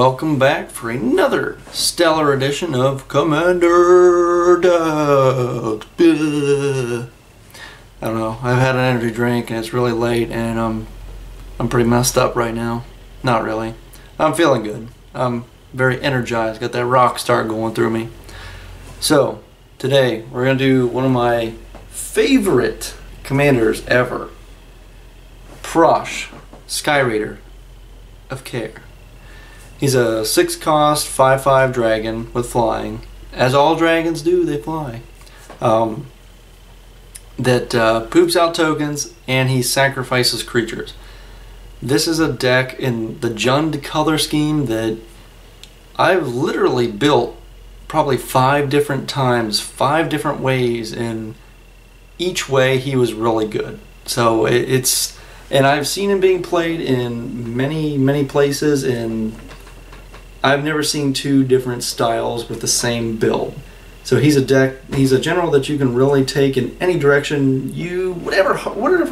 welcome back for another stellar edition of Commander Ducks. I don't know, I've had an energy drink and it's really late and I'm pretty messed up right now. Not really. I'm feeling good. I'm very energized, got that rock star going through me. So, today we're going to do one of my favorite commanders ever. Prossh, Skyraider of Kher. He's a 6-cost, 5/5 dragon with flying. As all dragons do, they fly. That poops out tokens and he sacrifices creatures. This is a deck in the Jund color scheme that I've literally built probably 5 different times, 5 different ways, and each way he was really good. So and I've seen him being played in many places, and I've never seen 2 different styles with the same build. So he's a general that you can really take in any direction whatever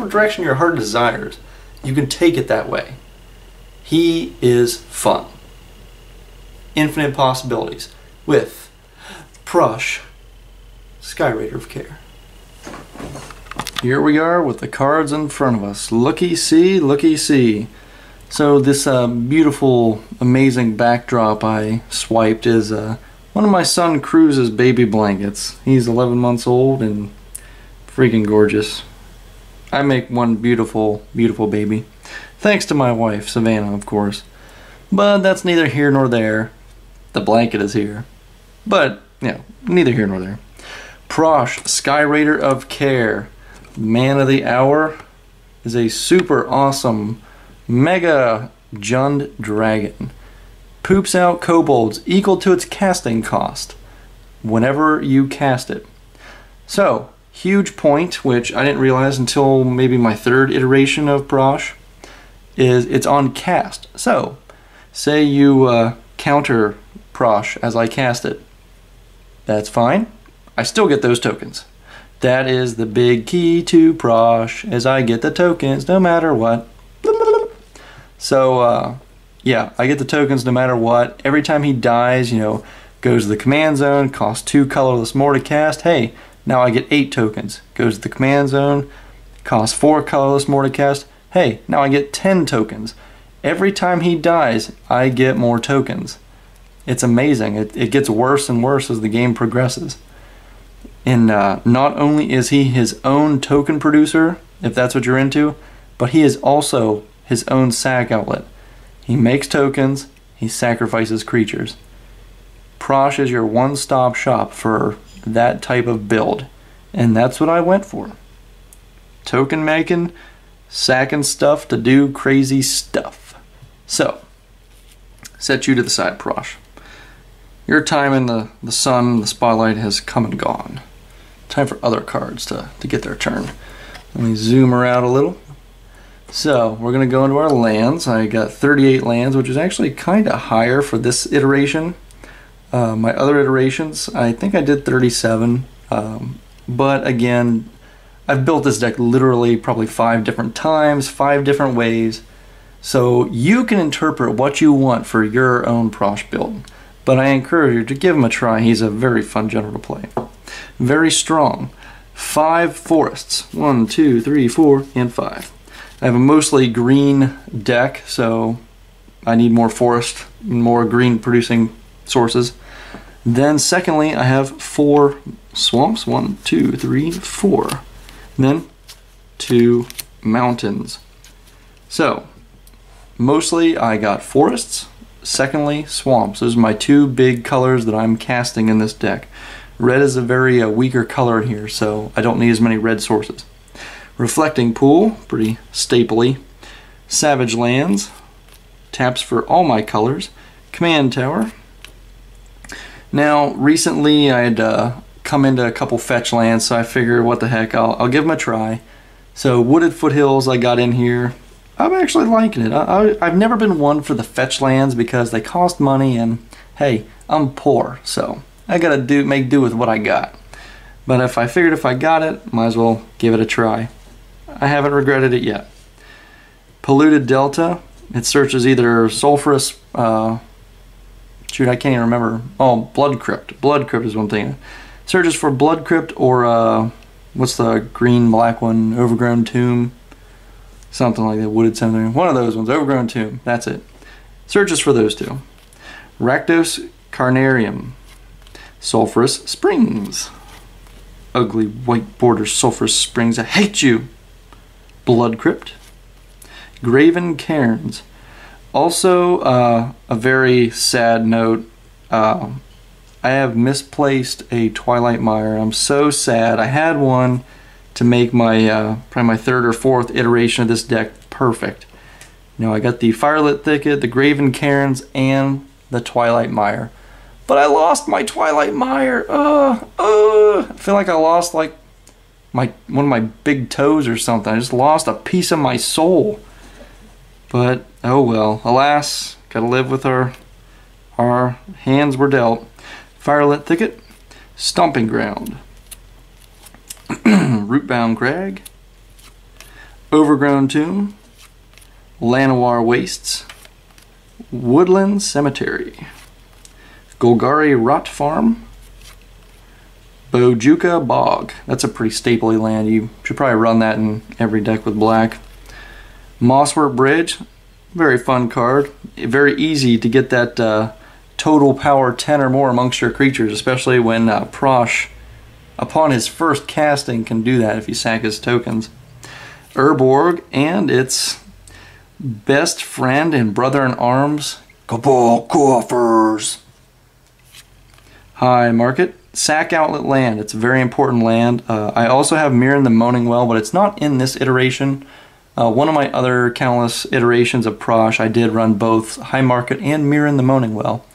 direction your heart desires. You can take it that way. He is fun. Infinite possibilities with Prossh, Skyraider of Kher. Here we are with the cards in front of us. Looky see, looky see. So this beautiful, amazing backdrop I swiped is one of my son Cruz's baby blankets. He's 11 months old and freaking gorgeous. I make one beautiful, beautiful baby. Thanks to my wife, Savannah, of course. But that's neither here nor there. The blanket is here. But, neither here nor there. Prossh, Skyraider of Kher. Man of the Hour is a super awesome Mega Jund Dragon. Poops out kobolds equal to its casting cost whenever you cast it. So, huge point, which I didn't realize until maybe my 3rd iteration of Prossh, is it's on cast. So, say you counter Prossh as I cast it. That's fine. I still get those tokens. That is the big key to Prossh, as I get the tokens no matter what. So, yeah, I get the tokens no matter what. Every time he dies, goes to the command zone, costs 2 colorless more to cast. Hey, now I get 8 tokens. Goes to the command zone, costs 4 colorless more to cast. Hey, now I get 10 tokens. Every time he dies, I get more tokens. It's amazing. It gets worse and worse as the game progresses. And not only is he his own token producer, if that's what you're into, but he is also his own sack outlet. He makes tokens, he sacrifices creatures. Prossh is your one-stop shop for that type of build, and that's what I went for. Token making, sacking stuff to do crazy stuff. So, set you to the side, Prossh. Your time in the sun, the spotlight has come and gone. Time for other cards to get their turn. Let me zoom her out a little. So, we're going to go into our lands. I got 38 lands, which is actually kind of higher for this iteration. My other iterations, I think I did 37. But again, I've built this deck literally probably 5 different times, 5 different ways. So, you can interpret what you want for your own Prossh build. But I encourage you to give him a try. He's a very fun general to play. Very strong. 5 forests. 1, 2, 3, 4, and 5. I have a mostly green deck, so I need more forest, more green producing sources. Then secondly, I have 4 swamps. 1, 2, 3, 4. And then 2 mountains. So, mostly I got forests. Secondly, swamps. Those are my 2 big colors that I'm casting in this deck. Red is a very weaker color in here, so I don't need as many red sources. Reflecting Pool, pretty stapley. Savage Lands, taps for all my colors. Command Tower. Now, recently I had come into a couple fetch lands, so I figured, what the heck, I'll give them a try. So, Wooded Foothills I got in here. I'm actually liking it. I've never been one for the fetch lands because they cost money, and hey, I'm poor, so I gotta make do with what I got. But if I figured if I got it, might as well give it a try. I haven't regretted it yet. Polluted Delta, It searches either sulfurous shoot, I can't even remember. Oh, Blood Crypt. Blood Crypt is one thing. Searches for Blood Crypt or what's the green black one? Overgrown Tomb. Something like that. Wooded Cemetery. One of those ones. Overgrown Tomb. That's it. Searches for those two. Rakdos Carnarium. Sulphurous Springs. Ugly white border Sulphurous Springs. I hate you. Blood Crypt. Graven Cairns. Also, a very sad note. I have misplaced a Twilight Mire. I'm so sad. I had one to make my probably my third or fourth iteration of this deck perfect. You know, I got the Firelit Thicket, the Graven Cairns, and the Twilight Mire. But I lost my Twilight Mire. I feel like I lost like one of my big toes or something. I just lost a piece of my soul. But oh well, alas, gotta live with our hands were dealt. Firelit Thicket, Stomping Ground, Rootbound Crag, Overgrown Tomb, Llanowar Wastes, Woodland Cemetery, Golgari Rot Farm, Bojuka Bog. That's a pretty stapley land. You should probably run that in every deck with black. Mossworth Bridge, very fun card. Very easy to get that total power 10 or more amongst your creatures, especially when Prossh, upon his first casting, can do that if you sack his tokens. Urborg and its best friend and brother-in-arms, Cabal Coffers. High Market, Sack Outlet Land. It's a very important land. I also have Mirror in the Moaning Well, but it's not in this iteration. One of my other countless iterations of Prossh, I did run both High Market and Mirror in the Moaning Well,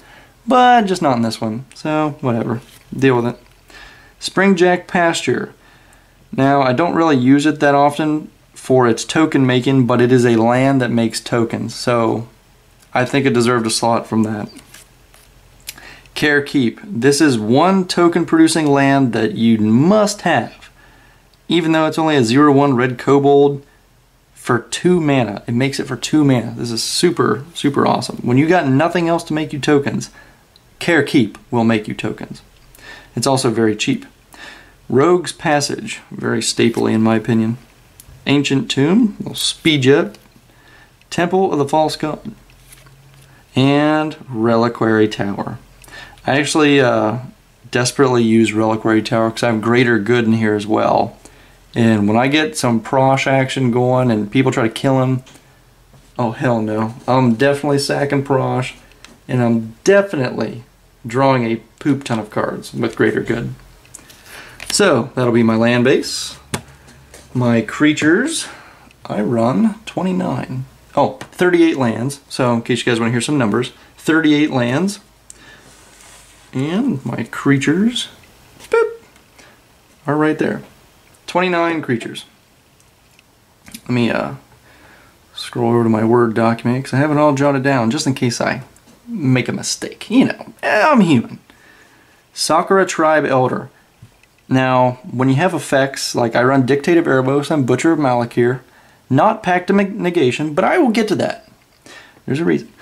but just not in this one, so whatever, deal with it. Springjack Pasture. Now, I don't really use it that often for its token making, but it is a land that makes tokens, so I think it deserved a slot from that. Kher Keep. This is one token producing land that you must have. Even though it's only a 0/1 red kobold, for 2 mana. It makes it for 2 mana. This is super, super awesome. When you got nothing else to make you tokens, Kher Keep will make you tokens. It's also very cheap. Rogue's Passage. Very stapley in my opinion. Ancient Tomb. Will speed you up. Temple of the False God. And Reliquary Tower. I actually desperately use Reliquary Tower because I have Greater Good in here as well. And when I get some Prossh action going and people try to kill him, oh hell no. I'm definitely sacking Prossh, and I'm definitely drawing a poop ton of cards with Greater Good. So that'll be my land base. My creatures, I run 29. Oh, 38 lands. So in case you guys want to hear some numbers, 38 lands. And my creatures, boop, are right there. 29 creatures. Let me scroll over to my Word document because I have it all jotted down just in case I make a mistake. You know, I'm human. Sakura Tribe Elder. Now, when you have effects, like I run Dictate of Erebos and Butcher of Malakir, not Pact of Negation, but I will get to that. There's a reason.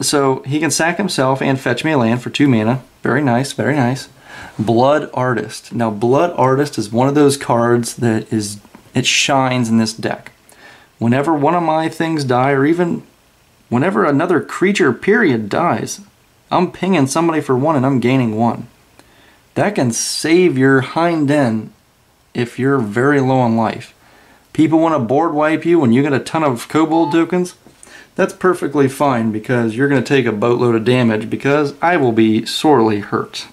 So he can sack himself and fetch me a land for 2 mana. Very nice, very nice. Blood Artist. Now, Blood Artist is one of those cards that it shines in this deck. Whenever one of my things die, or even whenever another creature period dies, I'm pinging somebody for 1 and I'm gaining 1. That can save your hind end if you're very low on life. People want to board wipe you when you get a ton of kobold tokens. That's perfectly fine because you're going to take a boatload of damage because I will be sorely hurt.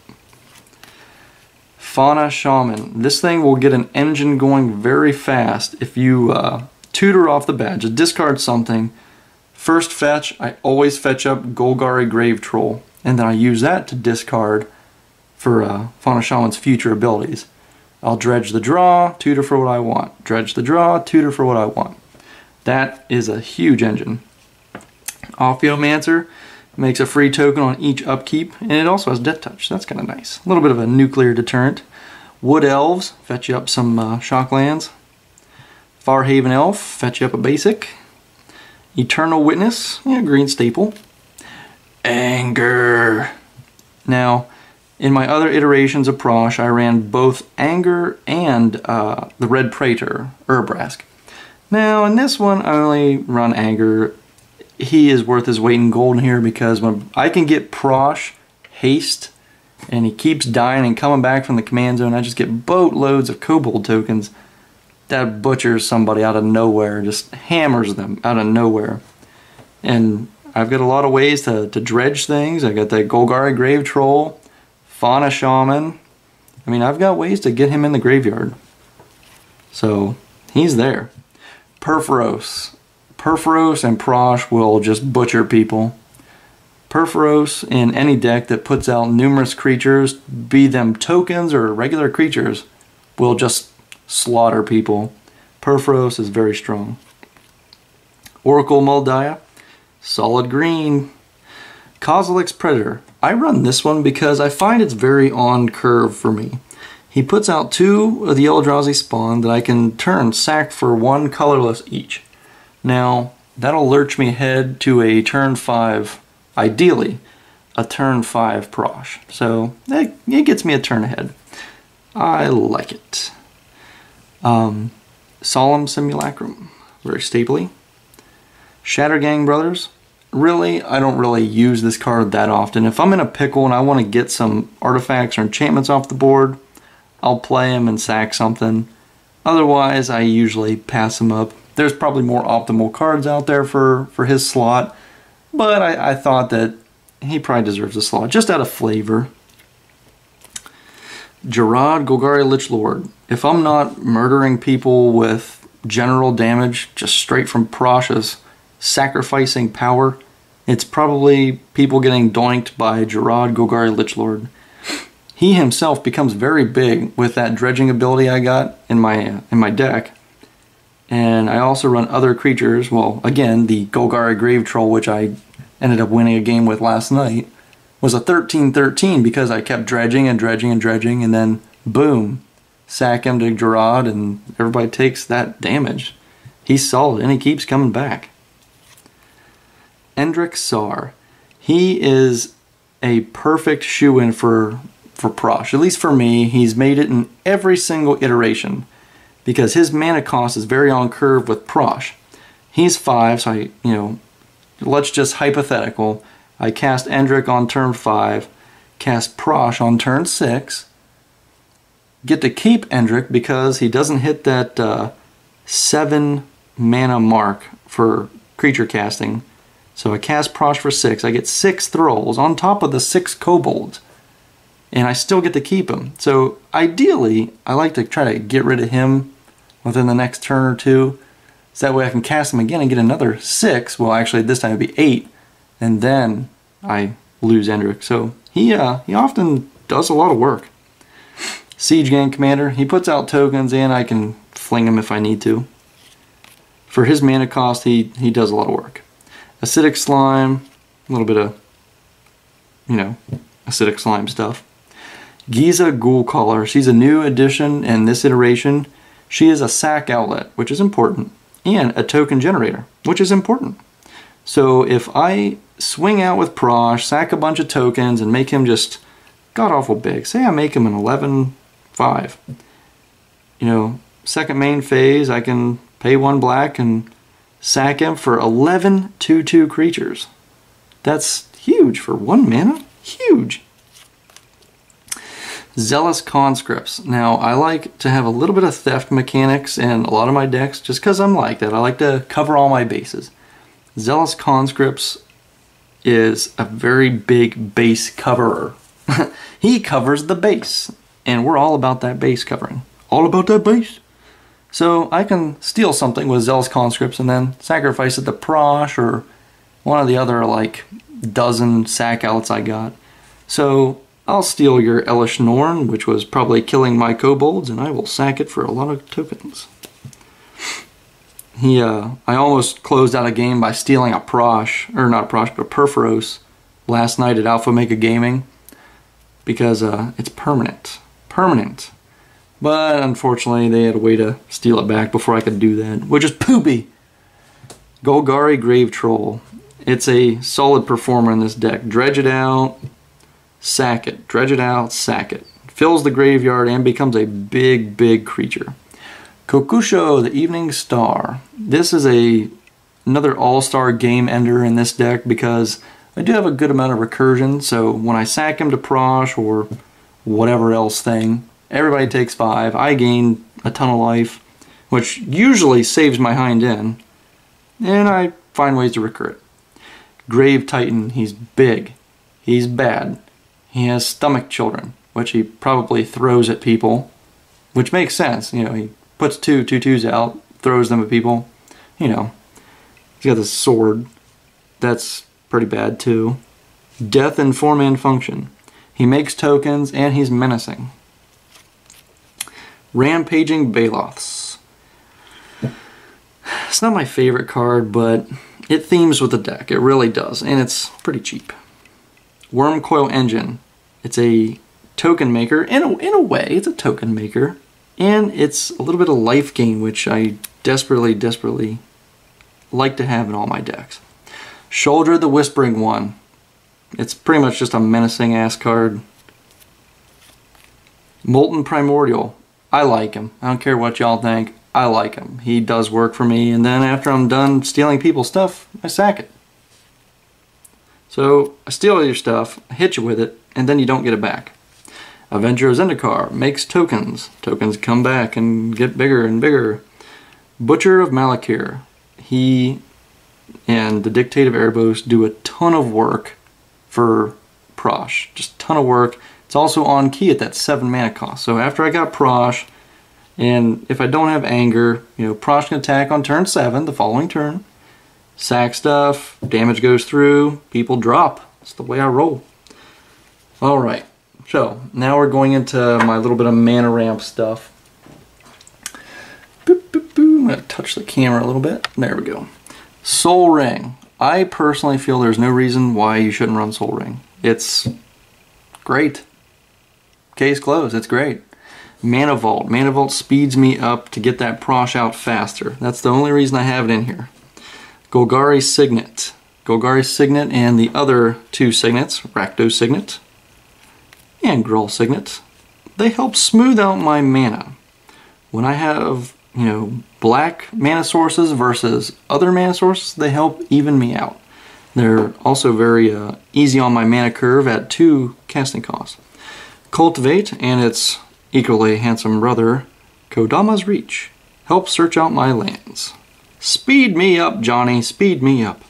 Fauna Shaman. This thing will get an engine going very fast if you tutor off the bat. Just discard something. First fetch, I always fetch up Golgari Grave Troll, and then I use that to discard for Fauna Shaman's future abilities. I'll dredge the draw, tutor for what I want. Dredge the draw, tutor for what I want. That is a huge engine. Ophiomancer makes a free token on each upkeep, and it also has Death Touch. That's kind of nice. A little bit of a nuclear deterrent. Wood Elves, fetch you up some shock lands. Farhaven Elf, fetch you up a basic. Eternal Witness, yeah, green staple. Anger. Now, in my other iterations of Prossh, I ran both Anger and the Red Praetor, Urbrask. Now, in this one, I only run Anger. He is worth his weight in gold here because when I can get Prossh haste, and he keeps dying and coming back from the command zone, I just get boatloads of kobold tokens. That butchers somebody out of nowhere, just hammers them out of nowhere. And I've got a lot of ways to dredge things. I got that Golgari Grave Troll, Fauna Shaman. I mean, I've got ways to get him in the graveyard. So, he's there. Perforos. Perforos and Prossh will just butcher people. Perforos in any deck that puts out numerous creatures, be them tokens or regular creatures, will just slaughter people. Perforos is very strong. Oracle Moldiah, solid green. Kozilek's Predator. I run this one because I find it's very on curve for me. He puts out 2 of the Eldrazi spawn that I can turn sack for 1 colorless each. Now, that'll lurch me ahead to a turn 5, ideally, a turn 5 Prossh. So, it gets me a turn ahead. I like it. Solemn Simulacrum, very stably. Shattergang Brothers. Really, I don't really use this card that often. If I'm in a pickle and I want to get some artifacts or enchantments off the board, I'll play him and sack something. Otherwise, I usually pass him up. There's probably more optimal cards out there for his slot, but I thought that he probably deserves a slot, just out of flavor. Jarad Golgari Lichlord. If I'm not murdering people with general damage, just straight from Prosh's sacrificing power, it's probably people getting doinked by Jarad Golgari Lichlord. He himself becomes very big with that dredging ability I got in my deck. And I also run other creatures. Well, again, the Golgari Grave Troll, which I ended up winning a game with last night, was a 13-13 because I kept dredging and dredging and dredging, and then boom, sack him to Jarad, and everybody takes that damage. He's solid, and he keeps coming back. Endrick Sar. He is a perfect shoe-in for Prossh. At least for me, he's made it in every single iteration because his mana cost is very on curve with Prossh. He's 5, so let's just hypothetical. I cast Endrick on turn 5, cast Prossh on turn 6, get to keep Endrick because he doesn't hit that 7 mana mark for creature casting. So I cast Prossh for 6, I get 6 Thralls on top of the 6 Kobolds, and I still get to keep him. So ideally, I like to try to get rid of him within the next turn or two, so that way I can cast him again and get another 6, well actually this time it'd be 8, and then I lose Endrick. So he often does a lot of work. Siege Gang Commander, he puts out tokens and I can fling him if I need to. For his mana cost, he does a lot of work. Acidic Slime, a little bit of, acidic slime stuff. Giza Ghoulcaller, she's a new addition in this iteration. She is a sack outlet, which is important, and a token generator, which is important. So if I swing out with Prossh, sack a bunch of tokens, and make him just god-awful big, say I make him an 11-5, second main phase, I can pay 1 black and sack him for 11 2/2 creatures. That's huge for 1 mana. Huge. Zealous Conscripts. Now, I like to have a little bit of theft mechanics in a lot of my decks just because I'm like that. I like to cover all my bases. Zealous Conscripts is a very big base coverer. He covers the base, and we're all about that base covering. All about that base. So I can steal something with Zealous Conscripts and then sacrifice it to Prossh or one of the other dozen sack outlets I got. So I'll steal your Elish Norn, which was probably killing my kobolds, and I will sack it for a lot of tokens. I almost closed out a game by stealing a Prossh, or not a Prossh, but a Perforos last night at Alpha Mega Gaming because it's permanent. Permanent. But unfortunately, they had a way to steal it back before I could do that, which is poopy. Golgari Grave Troll. It's a solid performer in this deck. Dredge it out, Sack it. Dredge it out, sack it. Fills the graveyard and becomes a big, big creature. Kokusho, the Evening Star. This is another all-star game ender in this deck because I do have a good amount of recursion, so when I sack him to Prossh or whatever else thing, everybody takes 5. I gain a ton of life, which usually saves my hind end, and I find ways to recur it. Grave Titan, he's big. He's bad. He has stomach children, which he probably throws at people, which makes sense. You know, he puts 2/2/2s out, throws them at people. You know, he's got this sword. That's pretty bad too. Death in 4-man function. He makes tokens and he's menacing. Rampaging Baloths. It's not my favorite card, but it themes with the deck. It really does, and it's pretty cheap. Wormcoil Engine. It's a token maker. In a way, it's a token maker. And it's a little bit of life gain, which I desperately, desperately like to have in all my decks. Shoulder the Whispering One. It's pretty much just a menacing ass card. Molten Primordial. I like him. I don't care what y'all think. I like him. He does work for me, and then after I'm done stealing people's stuff, I sack it. So, I steal your stuff, I hit you with it, and then you don't get it back. Avenger of Zendikar makes tokens. Tokens come back and get bigger and bigger. Butcher of Malakir. He and the Dictate of Erebos do a ton of work for Prossh. Just a ton of work. It's also on key at that 7 mana cost. So after I got Prossh, and if I don't have Anger, you know, Prossh can attack on turn 7, the following turn. Sack stuff, damage goes through, people drop. That's the way I roll. Alright, so now we're going into my little bit of mana ramp stuff. Boop, boop, boop. I'm going to touch the camera a little bit. There we go. Soul Ring. I personally feel there's no reason why you shouldn't run Soul Ring. It's great. Case closed, it's great. Mana Vault. Mana Vault speeds me up to get that Prossh out faster. That's the only reason I have it in here. Golgari Signet. Golgari Signet and the other 2 Signets, Rakdos Signet and Gruul Signet, they help smooth out my mana. When I have, you know, black mana sources versus other mana sources, they help even me out. They're also very easy on my mana curve at 2 casting costs. Cultivate and its equally handsome brother, Kodama's Reach. Help search out my lands. Speed me up, Johnny, speed me up.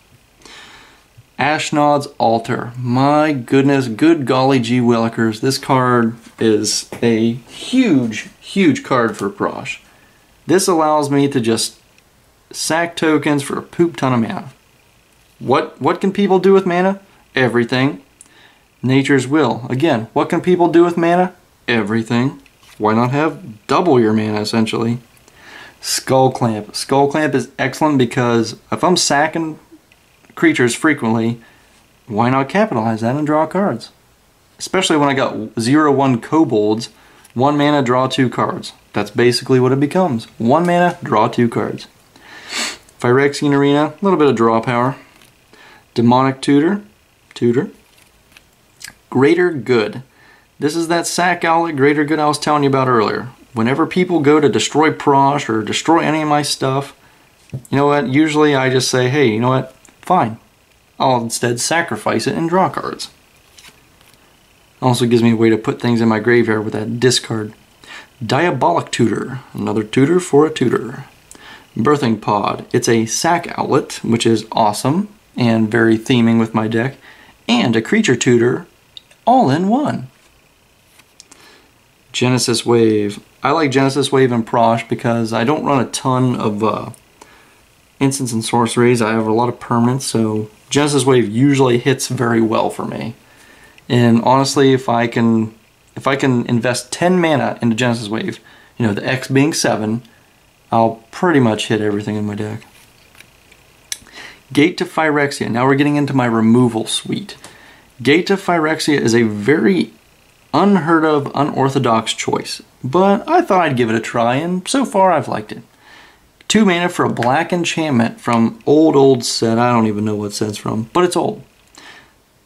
Ashnod's Altar. My goodness, good golly gee willikers, this card is a huge, huge card for Prossh. This allows me to just sack tokens for a poop ton of mana. What can people do with mana? Everything. Nature's Will. Again, what can people do with mana? Everything. Why not have double your mana, essentially? Skull Clamp. Skull Clamp is excellent because if I'm sacking creatures frequently, why not capitalize that and draw cards? Especially when I got 0/1 kobolds, 1 mana, draw 2 cards. That's basically what it becomes. 1 mana, draw 2 cards. Phyrexian Arena, a little bit of draw power. Demonic Tutor. Greater Good. This is that sack outlet Greater Good I was telling you about earlier. Whenever people go to destroy Prossh or destroy any of my stuff, you know what, usually I just say, hey, you know what, fine. I'll instead sacrifice it and draw cards. Also gives me a way to put things in my graveyard with that discard. Diabolic Tutor, another tutor for a tutor. Birthing Pod, it's a sack outlet, which is awesome and very theming with my deck, and a creature tutor all in one. Genesis Wave. I like Genesis Wave and Prossh because I don't run a ton of instants and sorceries. I have a lot of permanents, so Genesis Wave usually hits very well for me. And honestly, if I can invest 10 mana into Genesis Wave, you know, the X being 7, I'll pretty much hit everything in my deck. Gate to Phyrexia. Now we're getting into my removal suite. Gate to Phyrexia is a very unheard of, unorthodox choice, but I thought I'd give it a try, and so far I've liked it. 2 mana for a black enchantment from old set. I don't even know what set's from, but it's old.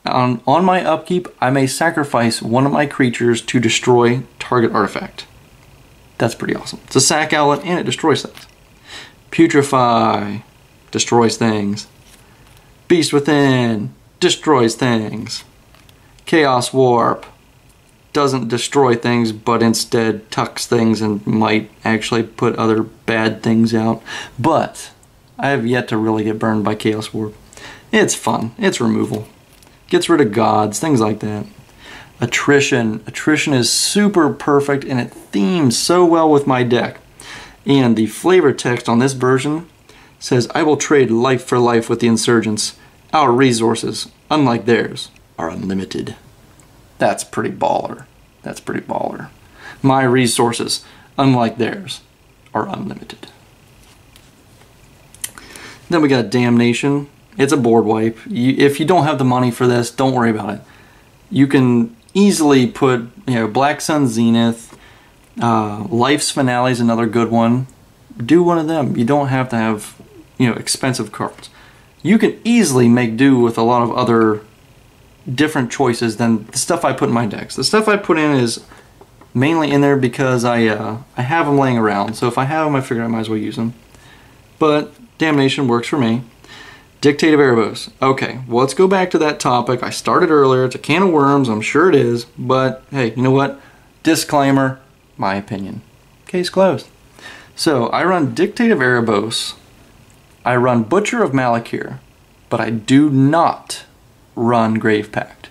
On my upkeep, I may sacrifice one of my creatures to destroy target artifact. That's pretty awesome. It's a sack outlet and it destroys things. Putrefy, destroys things. Beast Within, destroys things. Chaos Warp, doesn't destroy things, but instead tucks things and might actually put other bad things out. But I have yet to really get burned by Chaos Warp. It's fun. It's removal. Gets rid of gods, things like that. Attrition. Attrition is super perfect and it themes so well with my deck. And the flavor text on this version says, I will trade life for life with the insurgents. Our resources, unlike theirs, are unlimited. That's pretty baller. That's pretty baller. My resources, unlike theirs, are unlimited. Then we got Damnation. It's a board wipe. If you don't have the money for this, don't worry about it. You can easily put, Black Sun Zenith, Life's Finale is another good one. Do one of them. You don't have to have, expensive cards. You can easily make do with a lot of other different choices than the stuff I put in my decks. The stuff I put in is mainly in there because I have them laying around. So if I have them, I figure I might as well use them. But Damnation works for me. Dictate of Erebos. Okay, well, let's go back to that topic. I started earlier. It's a can of worms. I'm sure it is. But hey, you know what? Disclaimer, my opinion. Case closed. So I run Dictate of Erebos. I run Butcher of Malakir. But I do not run Grave Pact.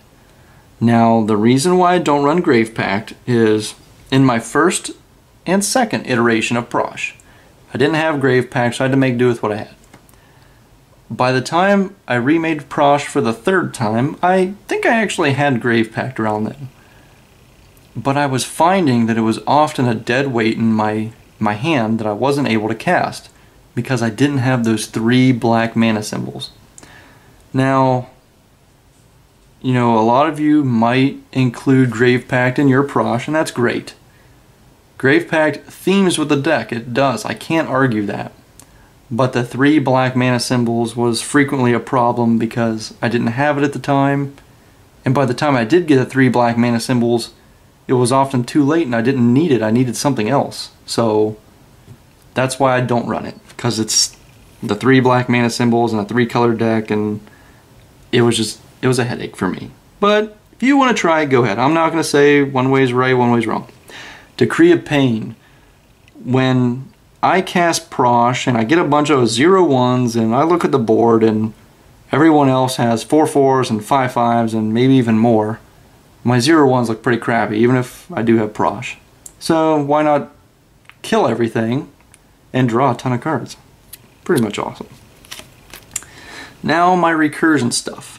Now, the reason why I don't run Grave Pact is in my first and second iteration of Prossh, I didn't have Grave Pact, so I had to make do with what I had. By the time I remade Prossh for the third time, I think I actually had Grave Pact around then. But I was finding that it was often a dead weight in my hand that I wasn't able to cast because I didn't have those 3 black mana symbols. Now, a lot of you might include Grave Pact in your Prossh, and that's great. Grave Pact themes with the deck, it does, I can't argue that. But the 3 black mana symbols was frequently a problem because I didn't have it at the time, and by the time I did get the 3 black mana symbols, it was often too late and I didn't need it, I needed something else. So that's why I don't run it, because it's the 3 black mana symbols and a 3 color deck, and it was a headache for me. But if you want to try it, go ahead. I'm not going to say one way's right, one way's wrong. Decree of Pain. When I cast Prossh and I get a bunch of 0/1s and I look at the board and everyone else has 4/4s and 5/5s and maybe even more, my 0/1s look pretty crappy, even if I do have Prossh. So why not kill everything and draw a ton of cards? Pretty much awesome. Now my recursion stuff.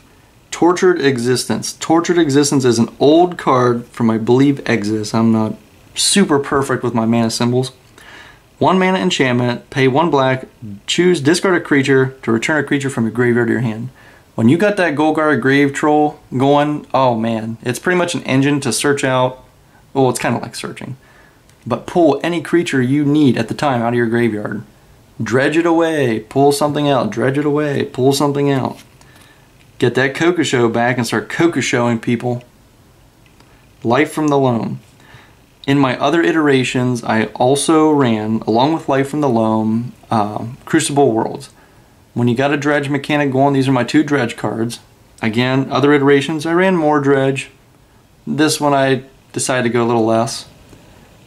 Tortured Existence. Tortured Existence is an old card from, I believe, Exis. I'm not super perfect with my mana symbols. 1 mana enchantment, pay 1 black, choose discard a creature to return a creature from your graveyard to your hand. When you got that Golgari Grave Troll going, oh man, it's pretty much an engine to search out, well, it's kind of like searching, but pull any creature you need at the time out of your graveyard. Dredge it away, pull something out, dredge it away, pull something out. Get that Kokusho back and start Kokushoing people. Life from the Loam. In my other iterations, I also ran, along with Life from the Loam, Crucible Worlds. When you got a dredge mechanic going, these are my 2 dredge cards. Again, other iterations, I ran more dredge. This one I decided to go a little less.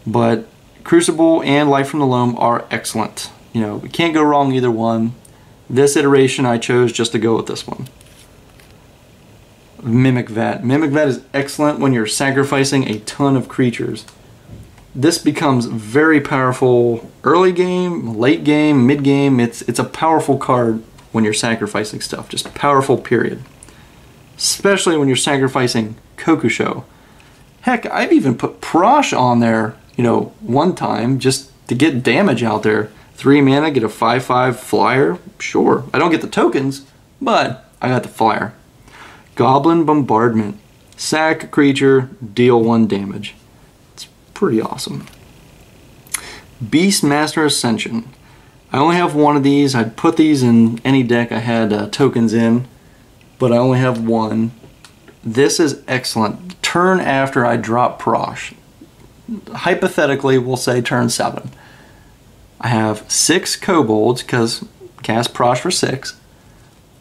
But Crucible and Life from the Loam are excellent. We can't go wrong either one. This iteration I chose just to go with this one. Mimic Vat. Mimic Vat is excellent when you're sacrificing a ton of creatures. This becomes very powerful early game, late game, mid game. It's a powerful card when you're sacrificing stuff. Just powerful, period. Especially when you're sacrificing Kokusho. Heck, I've even put Prossh on there, one time just to get damage out there. 3 mana, get a 5/5 flyer. Sure, I don't get the tokens, but I got the flyer. Goblin Bombardment. Sack a creature, deal 1 damage. Pretty awesome. Beastmaster Ascension. I only have 1 of these. I'd put these in any deck I had tokens in, but I only have 1. This is excellent. Turn after I drop Prossh. Hypothetically, we'll say turn 7. I have 6 kobolds, because cast Prossh for 6.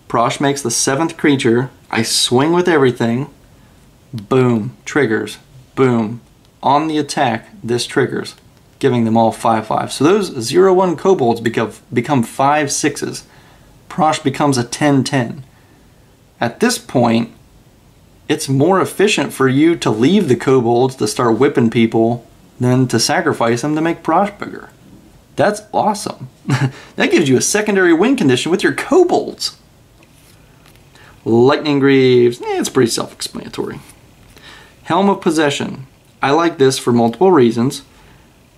Prossh makes the 7th creature. I swing with everything. Boom. Triggers. Boom. On the attack, this triggers, giving them all 5/5. So those 0/1 kobolds become 5/6s. Prossh becomes a 10/10. At this point, it's more efficient for you to leave the kobolds to start whipping people than to sacrifice them to make Prossh bigger. That's awesome. That gives you a secondary win condition with your kobolds. Lightning Greaves. It's pretty self-explanatory. Helm of Possession. I like this for multiple reasons.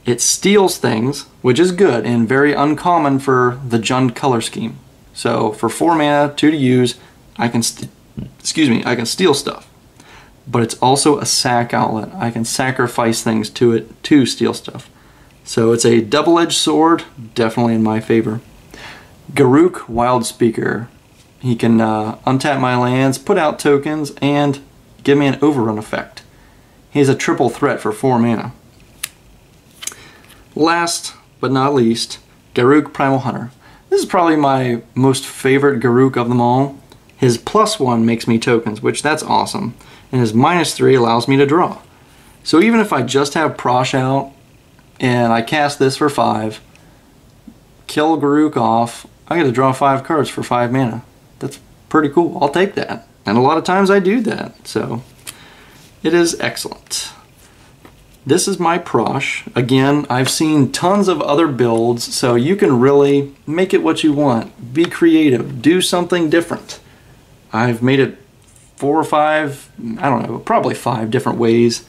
It steals things, which is good and very uncommon for the Jund color scheme. So for 4 mana, 2 to use, I can steal stuff. But it's also a sack outlet. I can sacrifice things to it to steal stuff. So it's a double-edged sword, definitely in my favor. Garruk, Wildspeaker. He can untap my lands, put out tokens, and give me an overrun effect. He's a triple threat for 4 mana. Last but not least, Garruk, Primal Hunter. This is probably my most favorite Garruk of them all. His +1 makes me tokens, which that's awesome. And his -3 allows me to draw. So even if I just have Prossh out, and I cast this for 5, kill Garruk off, I get to draw 5 cards for 5 mana. That's pretty cool. I'll take that. And a lot of times I do that. So it is excellent. This is my Prossh. Again, I've seen tons of other builds, so you can really make it what you want. Be creative. Do something different. I've made it 4 or 5, I don't know, probably 5 different ways.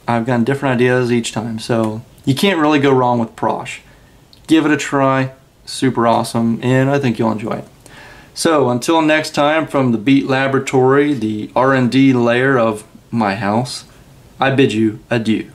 I've gotten different ideas each time, so you can't really go wrong with Prossh. Give it a try. Super awesome, and I think you'll enjoy it. So until next time, from the Beat Laboratory, the R&D layer of my house, I bid you adieu.